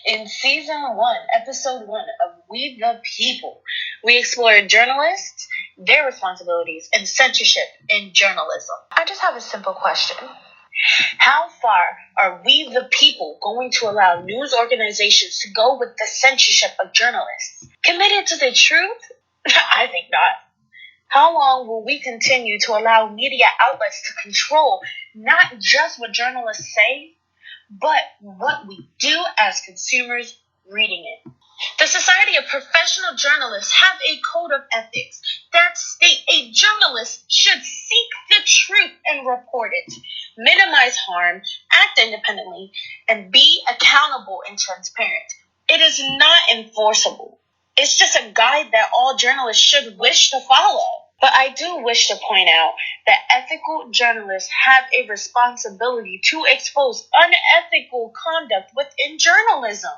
In season 1, episode 1 of We the People, we explore journalists, their responsibilities, and censorship in journalism. I just have a simple question. How far are we the people going to allow news organizations to go with the censorship of journalists? Committed to the truth? I think not. How long will we continue to allow media outlets to control not just what journalists say, but what we do as consumers reading it? The Society of Professional Journalists have a code of ethics that state a journalist should seek the truth and report it, minimize harm, act independently, and be accountable and transparent. It is not enforceable. It's just a guide that all journalists should wish to follow. But I do wish to point out that ethical journalists have a responsibility to expose unethical conduct within journalism,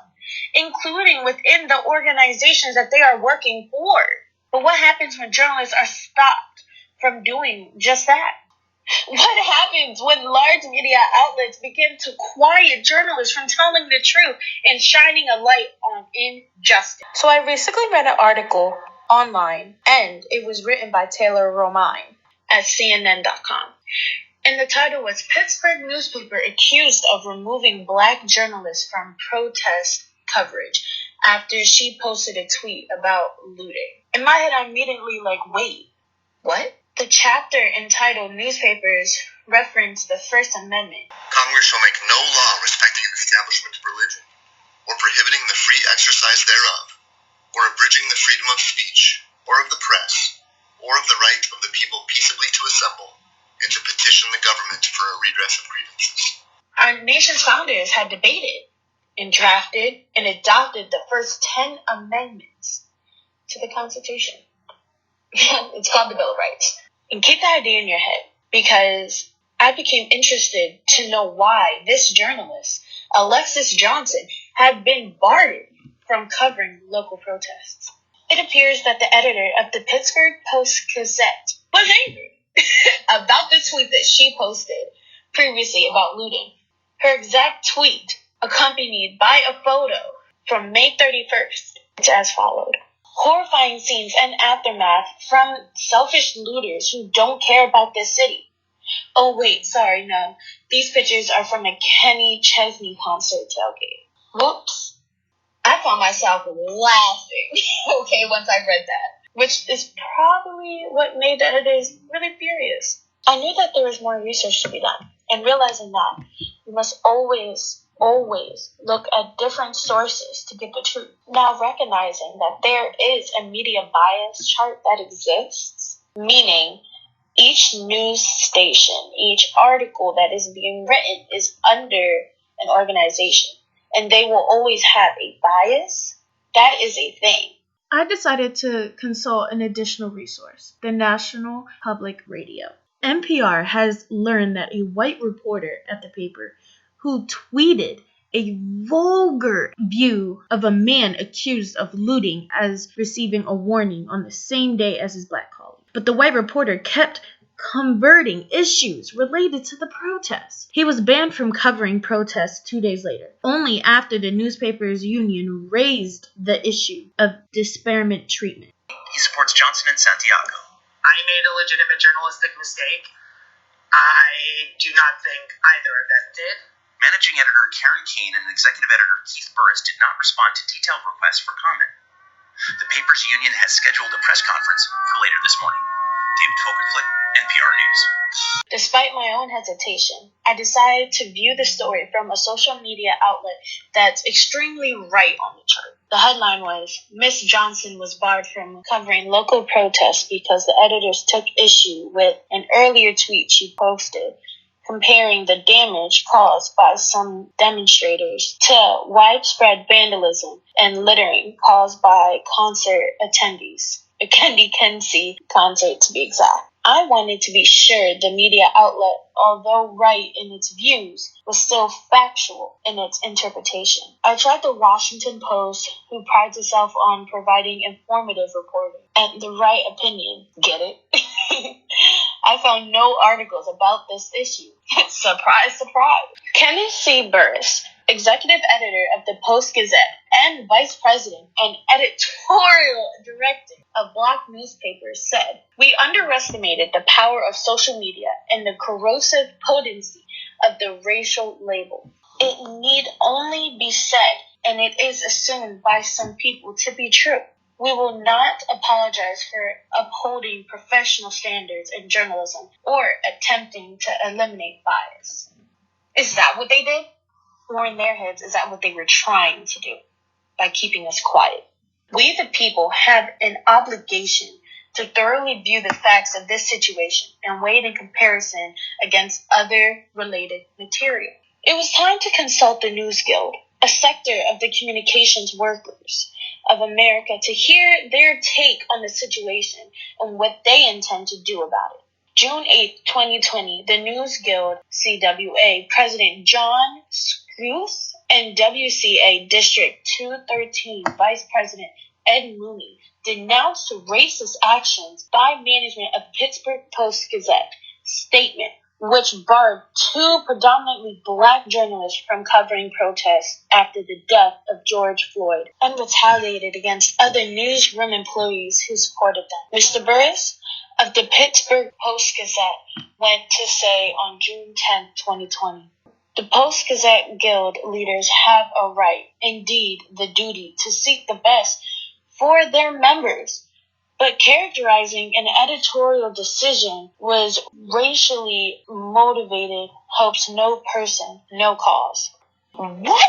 including within the organizations that they are working for. But what happens when journalists are stopped from doing just that? What happens when large media outlets begin to quiet journalists from telling the truth and shining a light on injustice? So I recently read an article online, and it was written by Taylor Romine at CNN.com. And the title was Pittsburgh Newspaper Accused of Removing Black Journalists from Protest Coverage after she posted a tweet about looting. In my head, I'm immediately like, wait, what? The chapter entitled Newspapers referenced the First Amendment. Congress shall make no law respecting an establishment of religion, or prohibiting the free exercise thereof, or abridging the freedom of speech, or of the press, or of the right of the people peaceably to assemble, and to petition the government for a redress of grievances. Our nation's founders had debated and drafted and adopted the first 10 amendments to the Constitution. It's called the Bill of Rights. And keep that idea in your head, because I became interested to know why this journalist, Alexis Johnson, had been barred from covering local protests. It appears that the editor of the Pittsburgh Post-Gazette was angry about the tweet that she posted previously about looting. Her exact tweet, accompanied by a photo from May 31st, it's as followed. Horrifying scenes and aftermath from selfish looters who don't care about this city. Oh wait, sorry, no. These pictures are from a Kenny Chesney concert tailgate. Whoops. I found myself laughing, okay, once I read that, which is probably what made the editors really furious. I knew that there was more research to be done, and realizing that you must always look at different sources to get the truth. Now recognizing that there is a media bias chart that exists, meaning each news station, each article that is being written is under an organization, and they will always have a bias. That is a thing. I decided to consult an additional resource, the National Public Radio. NPR has learned that a white reporter at the paper who tweeted a vulgar view of a man accused of looting as receiving a warning on the same day as his black colleague. But the white reporter kept converting issues related to the protests. He was banned from covering protests 2 days later, only after the newspapers union raised the issue of disparate treatment. He supports Johnson and Santiago. I made a legitimate journalistic mistake. I do not think either of them did. Managing editor Karen Kane and executive editor Keith Burris did not respond to detailed requests for comment. The paper's union has scheduled a press conference for later this morning. David Folkenflik, NPR News. Despite my own hesitation, I decided to view the story from a social media outlet that's extremely right on the chart. The headline was, Miss Johnson was barred from covering local protests because the editors took issue with an earlier tweet she posted comparing the damage caused by some demonstrators to widespread vandalism and littering caused by concert attendees. A Kendi Kensi concert to be exact. I wanted to be sure the media outlet, although right in its views, was still factual in its interpretation. I tried the Washington Post, who prides itself on providing informative reporting and the right opinion. Get it? I found no articles about this issue. Surprise, surprise. Kenneth C. Burris executive editor of the Post-Gazette and vice president and editorial director of Black newspapers, said, "We underestimated the power of social media and the corrosive potency of the racial label. It need only be said, and it is assumed by some people to be true. We will not apologize for upholding professional standards in journalism or attempting to eliminate bias." Is that what they did? Or in their heads, is that what they were trying to do by keeping us quiet? We, the people, have an obligation to thoroughly view the facts of this situation and weigh it in comparison against other related material. It was time to consult the News Guild, a sector of the communications workers of America, to hear their take on the situation and what they intend to do about it. June 8, 2020, the News Guild CWA President John Scruse and WCA District 213 Vice President Ed Mooney denounced racist actions by management of Pittsburgh Post-Gazette statement, which barred two predominantly Black journalists from covering protests after the death of George Floyd, and retaliated against other newsroom employees who supported them. Mr. Burris of the Pittsburgh Post-Gazette went to say on June 10, 2020, "The Post-Gazette Guild leaders have a right, indeed the duty, to seek the best for their members, but characterizing an editorial decision was racially motivated helps no person, no cause." What?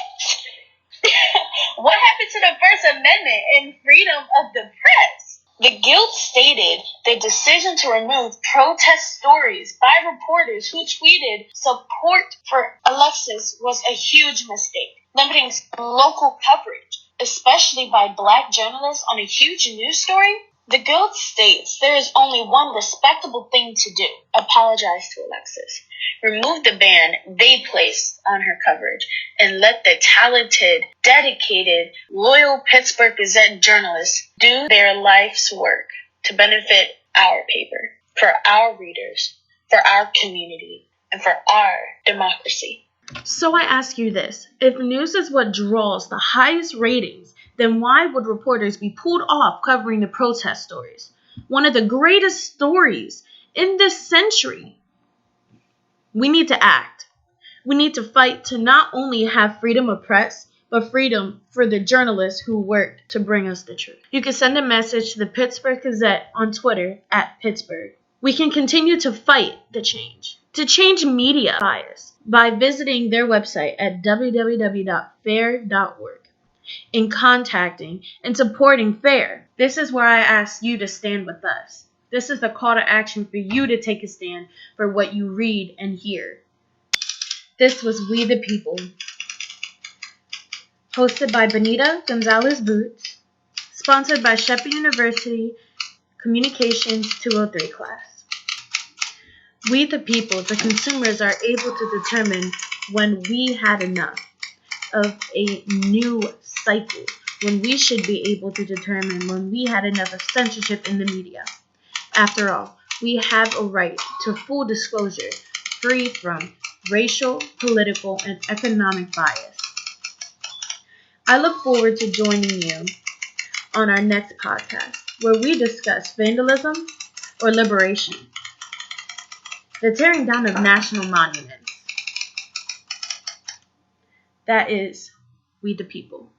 What happened to the First Amendment and freedom of the press? The Guild stated the decision to remove protest stories by reporters who tweeted support for Alexis was a huge mistake, limiting local coverage, especially by Black journalists, on a huge news story. The Guild states there is only one respectable thing to do: apologize to Alexis, remove the ban they placed on her coverage, and let the talented, dedicated, loyal Pittsburgh Gazette journalists do their life's work to benefit our paper, for our readers, for our community, and for our democracy. So I ask you this: if news is what draws the highest ratings, then why would reporters be pulled off covering the protest stories? One of the greatest stories in this century. We need to act. We need to fight to not only have freedom of press, but freedom for the journalists who worked to bring us the truth. You can send a message to the Pittsburgh Gazette on Twitter @Pittsburgh. We can continue to fight to change media bias by visiting their website at www.fair.org and contacting and supporting FAIR. This is where I ask you to stand with us. This is the call to action for you to take a stand for what you read and hear. This was We the People, hosted by Benita Gonzalez-boots, sponsored by Shepherd University Communications 203 class. We the people, the consumers, are able to determine when we had enough of a new cycle, when we should be able to determine when we had enough of censorship in the media. After all, we have a right to full disclosure, free from racial, political, and economic bias. I look forward to joining you on our next podcast, where we discuss vandalism or liberation, the tearing down of national monuments. That is We the People.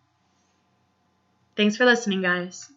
Thanks for listening, guys.